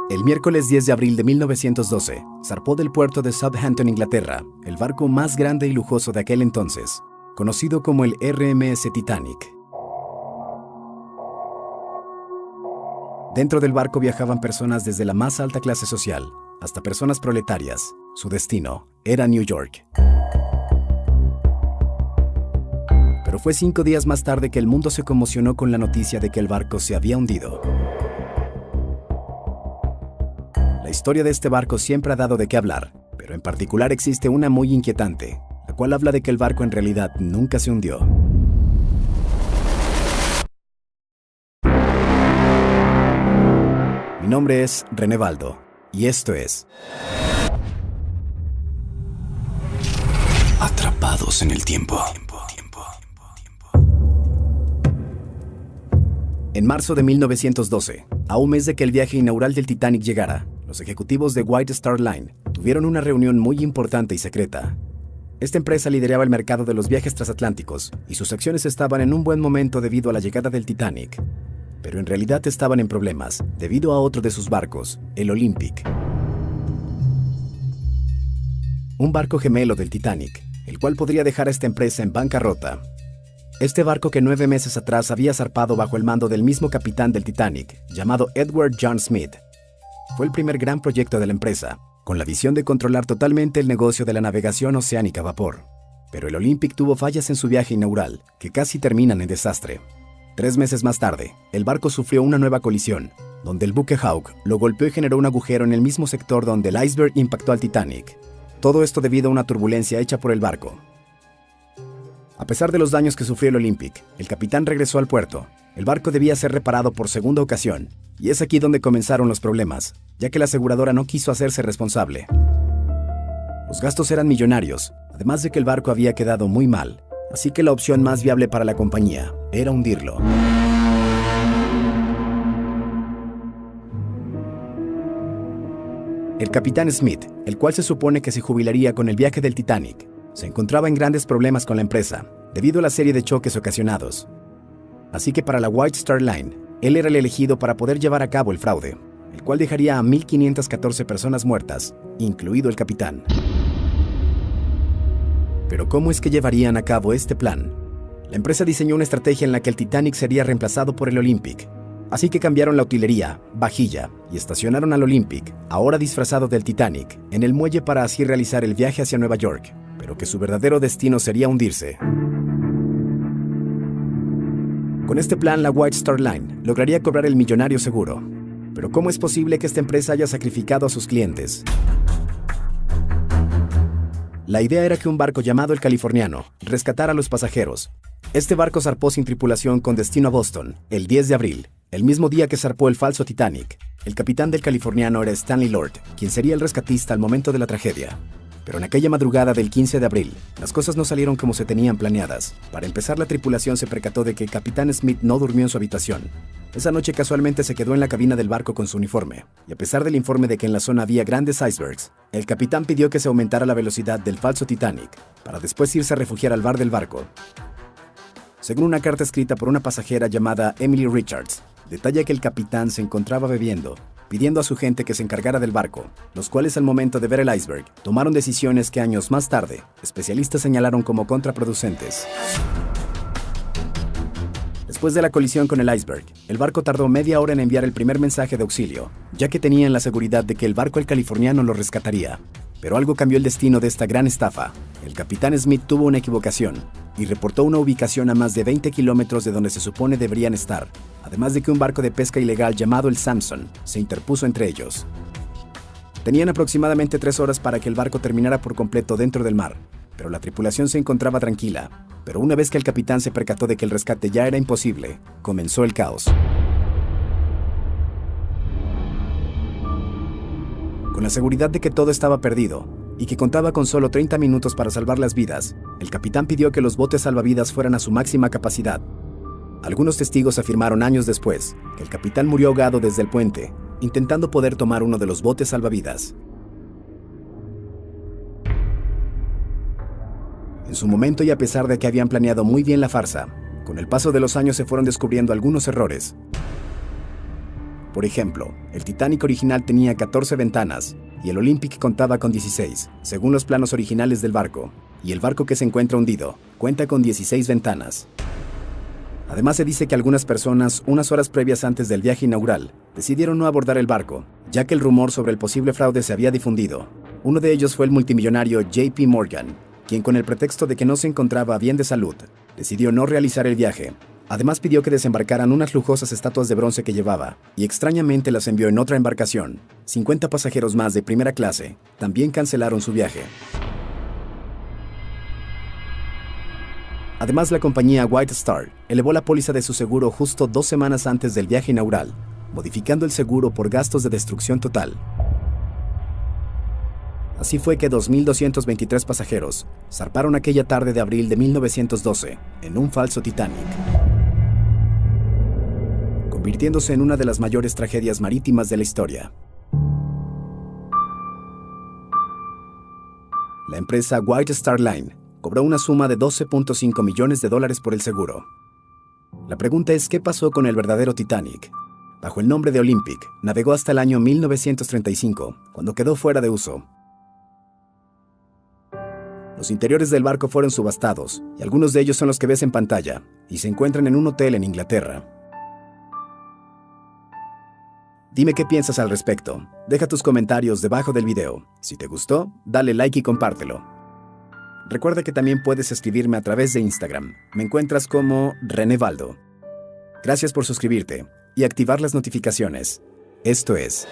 El miércoles 10 de abril de 1912, zarpó del puerto de Southampton, Inglaterra, el barco más grande y lujoso de aquel entonces, conocido como el RMS Titanic. Dentro del barco viajaban personas desde la más alta clase social hasta personas proletarias. Su destino era New York. Pero fue 5 días más tarde que el mundo se conmocionó con la noticia de que el barco se había hundido. La historia de este barco siempre ha dado de qué hablar, pero en particular existe una muy inquietante, la cual habla de que el barco en realidad nunca se hundió. Mi nombre es René Baldo, y esto es Atrapados en el Tiempo. En marzo de 1912, a un mes de que el viaje inaugural del Titanic llegara, los ejecutivos de White Star Line tuvieron una reunión muy importante y secreta. Esta empresa lideraba el mercado de los viajes transatlánticos y sus acciones estaban en un buen momento debido a la llegada del Titanic. Pero en realidad estaban en problemas debido a otro de sus barcos, el Olympic. Un barco gemelo del Titanic, el cual podría dejar a esta empresa en bancarrota. Este barco que 9 meses atrás había zarpado bajo el mando del mismo capitán del Titanic, llamado Edward John Smith, fue el primer gran proyecto de la empresa, con la visión de controlar totalmente el negocio de la navegación oceánica a vapor. Pero el Olympic tuvo fallas en su viaje inaugural, que casi terminan en desastre. 3 meses más tarde, el barco sufrió una nueva colisión, donde el buque Hawke lo golpeó y generó un agujero en el mismo sector donde el iceberg impactó al Titanic. Todo esto debido a una turbulencia hecha por el barco. A pesar de los daños que sufrió el Olympic, el capitán regresó al puerto. El barco debía ser reparado por segunda ocasión, y es aquí donde comenzaron los problemas, ya que la aseguradora no quiso hacerse responsable. Los gastos eran millonarios, además de que el barco había quedado muy mal, así que la opción más viable para la compañía era hundirlo. El capitán Smith, el cual se supone que se jubilaría con el viaje del Titanic, se encontraba en grandes problemas con la empresa, debido a la serie de choques ocasionados. Así que para la White Star Line, él era el elegido para poder llevar a cabo el fraude, el cual dejaría a 1.514 personas muertas, incluido el capitán. Pero ¿cómo es que llevarían a cabo este plan? La empresa diseñó una estrategia en la que el Titanic sería reemplazado por el Olympic. Así que cambiaron la utilería, vajilla, y estacionaron al Olympic, ahora disfrazado del Titanic, en el muelle para así realizar el viaje hacia Nueva York, pero que su verdadero destino sería hundirse. Con este plan, la White Star Line lograría cobrar el millonario seguro. Pero ¿cómo es posible que esta empresa haya sacrificado a sus clientes? La idea era que un barco llamado el Californiano rescatara a los pasajeros. Este barco zarpó sin tripulación con destino a Boston, el 10 de abril, el mismo día que zarpó el falso Titanic. El capitán del Californiano era Stanley Lord, quien sería el rescatista al momento de la tragedia. Pero en aquella madrugada del 15 de abril, las cosas no salieron como se tenían planeadas. Para empezar, la tripulación se percató de que el capitán Smith no durmió en su habitación. Esa noche casualmente se quedó en la cabina del barco con su uniforme, y a pesar del informe de que en la zona había grandes icebergs, el capitán pidió que se aumentara la velocidad del falso Titanic, para después irse a refugiar al bar del barco. Según una carta escrita por una pasajera llamada Emily Richards, detalla que el capitán se encontraba bebiendo, pidiendo a su gente que se encargara del barco, los cuales al momento de ver el iceberg, tomaron decisiones que años más tarde, especialistas señalaron como contraproducentes. Después de la colisión con el iceberg, el barco tardó media hora en enviar el primer mensaje de auxilio, ya que tenían la seguridad de que el barco el Californiano lo rescataría. Pero algo cambió el destino de esta gran estafa. El capitán Smith tuvo una equivocación y reportó una ubicación a más de 20 kilómetros de donde se supone deberían estar, además de que un barco de pesca ilegal llamado el Samson se interpuso entre ellos. Tenían aproximadamente 3 horas para que el barco terminara por completo dentro del mar, pero la tripulación se encontraba tranquila. Pero una vez que el capitán se percató de que el rescate ya era imposible, comenzó el caos. Con la seguridad de que todo estaba perdido y que contaba con solo 30 minutos para salvar las vidas, el capitán pidió que los botes salvavidas fueran a su máxima capacidad. Algunos testigos afirmaron años después que el capitán murió ahogado desde el puente, intentando poder tomar uno de los botes salvavidas. En su momento y a pesar de que habían planeado muy bien la farsa, con el paso de los años se fueron descubriendo algunos errores. Por ejemplo, el Titanic original tenía 14 ventanas y el Olympic contaba con 16, según los planos originales del barco, y el barco que se encuentra hundido cuenta con 16 ventanas. Además, se dice que algunas personas, unas horas previas antes del viaje inaugural, decidieron no abordar el barco, ya que el rumor sobre el posible fraude se había difundido. Uno de ellos fue el multimillonario JP Morgan, quien con el pretexto de que no se encontraba bien de salud, decidió no realizar el viaje. Además, pidió que desembarcaran unas lujosas estatuas de bronce que llevaba, y extrañamente las envió en otra embarcación. 50 pasajeros más de primera clase también cancelaron su viaje. Además, la compañía White Star elevó la póliza de su seguro justo 2 semanas antes del viaje inaugural, modificando el seguro por gastos de destrucción total. Así fue que 2.223 pasajeros zarparon aquella tarde de abril de 1912 en un falso Titanic, convirtiéndose en una de las mayores tragedias marítimas de la historia. La empresa White Star Line cobró una suma de $12.5 millones por el seguro. La pregunta es, ¿qué pasó con el verdadero Titanic? Bajo el nombre de Olympic, navegó hasta el año 1935, cuando quedó fuera de uso. Los interiores del barco fueron subastados, y algunos de ellos son los que ves en pantalla, y se encuentran en un hotel en Inglaterra. Dime qué piensas al respecto. Deja tus comentarios debajo del video. Si te gustó, dale like y compártelo. Recuerda que también puedes escribirme a través de Instagram. Me encuentras como René Baldo. Gracias por suscribirte y activar las notificaciones. Esto es